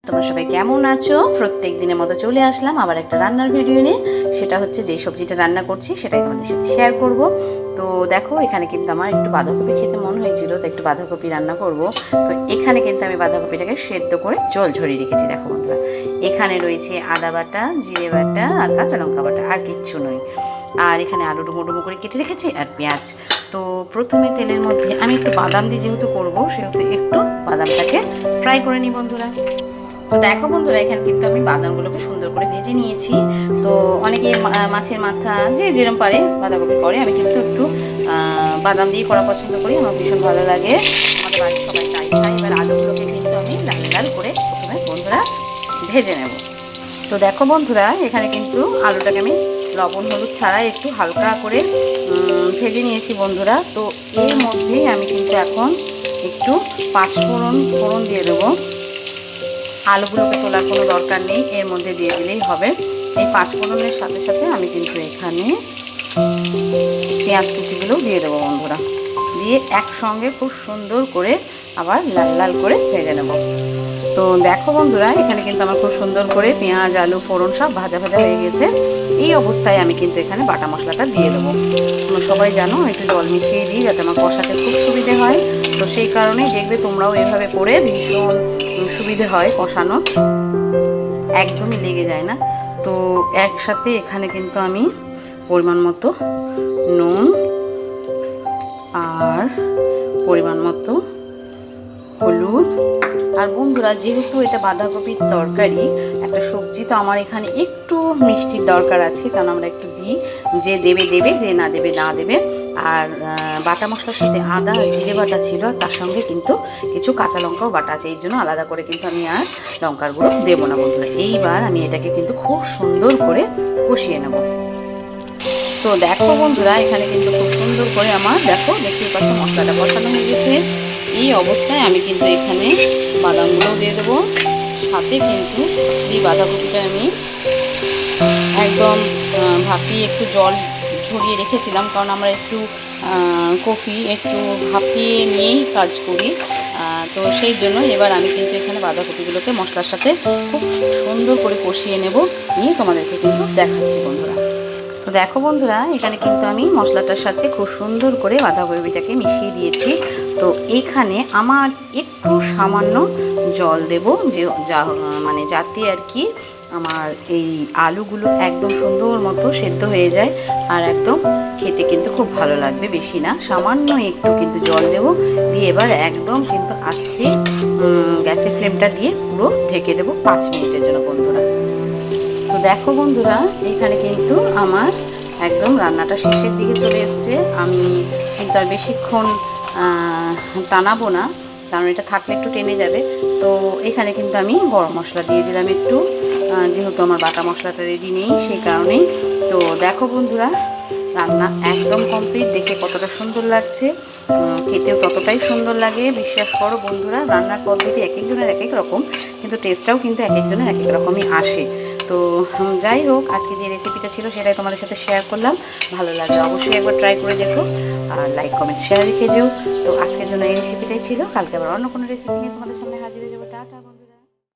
তোমরা সবাই কেমন আছো? প্রত্যেক দিনের মতো চলে আসলাম আবার একটা রান্নার ভিডিও নিয়ে। সেটা হচ্ছে যে সবজিটা রান্না করছি সেটাই তোমাদের সাথে শেয়ার করব। তো দেখো, এখানে কিন্তু আমার একটু বাঁধাকপি খেতে মন হয়েছিল, তো একটু বাঁধাকপি রান্না করব। তো এখানে কিন্তু আমি বাঁধাকপিটাকে সেদ্ধ করে জল ঝরিয়ে রেখেছি। দেখো বন্ধুরা, এখানে রয়েছে আদা বাটা, জিরে বাটা আর কাঁচা লঙ্কা বাটা, আর কিচ্ছু নয়। আর এখানে আলু ডুমো ডুমো করে কেটে রেখেছি আর পেঁয়াজ। তো প্রথমে তেলের মধ্যে আমি একটু বাদাম দিয়ে যেহেতু করবো, সেহেতু একটু বাদামটাকে ফ্রাই করে নিই বন্ধুরা। তো দেখো বন্ধুরা, এখানে কিন্তু আমি বাদামগুলোকে সুন্দর করে ভেজে নিয়েছি। তো অনেকে মাছের মাথা যে যেরকম পারে বাঁধাকপি করে, আমি কিন্তু একটু বাদাম দিয়ে করা পছন্দ করি, আমার ভীষণ ভালো লাগে। আমাদের বাড়ির সবাই তাই খায়। এবার আলুগুলোকে কিন্তু আমি লাল লাল করে প্রথমে বন্ধুরা ভেজে নেব। তো দেখো বন্ধুরা, এখানে কিন্তু আলুটাকে আমি লবণ হলুদ ছাড়া একটু হালকা করে ভেজে নিয়েছি বন্ধুরা। তো এর মধ্যেই আমি কিন্তু এখন একটু ফোড়ন দিয়ে দেবো। আলুগুলোকে তোলার কোনো দরকার নেই, এর মধ্যে দিয়ে দিলেই হবে। এই পাঁচফোড়নের সাথে সাথে আমি কিন্তু এখানে পেঁয়াজ কুচিগুলো দিয়ে দেবো বন্ধুরা। দিয়ে একসঙ্গে খুব সুন্দর করে আবার লাল লাল করে ভেজে নেব। তো দেখো বন্ধুরা, এখানে কিন্তু আমার খুব সুন্দর করে পেঁয়াজ আলু ফোড়ন সব ভাজা ভাজা হয়ে গেছে। এই অবস্থায় আমি কিন্তু এখানে বাটা মশলাটা দিয়ে দেবো। তোমরা সবাই জানো একটু জল মিশিয়ে দিই যাতে আমার কষাতে খুব সুবিধে হয়। তো সেই কারণেই দেখবে তোমরাও এভাবে করে ভীষণ সুবিধে হয় কষানো, একদমই লেগে যায় না। তো একসাথে এখানে কিন্তু আমি পরিমাণ মতো নুন আর পরিমাণ মতো হলুদ, আর বন্ধুরা যেহেতু এটা বাঁধাকপির তরকারি একটা সবজি, তো আমার এখানে একটু মিষ্টির দরকার আছে, কারণ আমরা একটু দিই, যে দেবে দেবে, যে না দেবে না দেবে। আর বাটা মশলার সাথে আদা আর জিরে বাটা ছিল, তার সঙ্গে কিন্তু কিছু কাঁচা লঙ্কাও বাটা আছে, এই জন্য আলাদা করে কিন্তু আমি আর লঙ্কার গুঁড়ো দেবো না বন্ধুরা। এইবার আমি এটাকে কিন্তু খুব সুন্দর করে কষিয়ে নেব। তো দেখো বন্ধুরা, এখানে কিন্তু খুব সুন্দর করে আমার দেখতেই পাচ্ছ মশলাটা কষানো হয়ে গেছে। এই অবস্থায় আমি কিন্তু এখানে বাদামগুলোও দিয়ে দেবো। সাথে কিন্তু এই বাঁধাকপিটা আমি একদম ভাপিয়ে একটু জল ঝরিয়ে রেখেছিলাম, কারণ আমরা একটু কফি একটু ভাপিয়ে নিয়েই কাজ করি। তো সেই জন্য এবার আমি কিন্তু এখানে বাঁধাকপিগুলোকে মশলার সাথে খুব সুন্দর করে কষিয়ে নেব, নিয়ে তোমাদেরকে কিন্তু দেখাচ্ছি বন্ধুরা। তো দেখো বন্ধুরা, এখানে কিন্তু আমি মশলাটার সাথে খুব সুন্দর করে বাঁধাকপিটাকে মিশিয়ে দিয়েছি। তো এখানে আমার একটু সামান্য জল দেব, যে মানে যাতে আর কি আমার এই আলুগুলো একদম সুন্দর মতো সেদ্ধ হয়ে যায়, আর একদম খেতে কিন্তু খুব ভালো লাগবে। বেশি না, সামান্য একটু কিন্তু জল দেব। দিয়ে এবার একদম কিন্তু আস্তে গ্যাসের ফ্লেমটা দিয়ে পুরো ঢেকে দেবো 5 মিনিটের জন্য বন্ধুরা। তো দেখো বন্ধুরা, এখানে কিন্তু আমার একদম রান্নাটা শেষের দিকে চলে এসছে। আমি কিন্তু আর বেশিক্ষণ টানাবো না, কারণ এটা থাকলে একটু টেনে যাবে। তো এখানে কিন্তু আমি গরম মশলা দিয়ে দিলাম একটু, যেহেতু আমার বাটা মশলাটা রেডি নেই সেই কারণেই। তো দেখো বন্ধুরা, রান্না একদম কমপ্লিট। দেখে কতটা সুন্দর লাগছে, খেতেও ততটাই সুন্দর লাগে। বিশ্বাস করো বন্ধুরা, রান্নার পদ্ধতি এক একজনের এক এক রকম, কিন্তু টেস্টটাও কিন্তু এক একজনের এক এক রকমই আসে। তো যাই হোক, আজকে যে রেসিপিটা ছিল সেটাই তোমাদের সাথে শেয়ার করলাম। ভালো লাগলে অবশ্যই একবার ট্রাই করে দেখো, আর লাইক কমেন্ট শেয়ার রেখে যেও। তো আজকের জন্য এই রেসিপিটাই ছিল, কালকে আবার অন্য কোনো রেসিপি নিয়ে তোমাদের সামনে হাজির হয়ে যাবো। টাটা।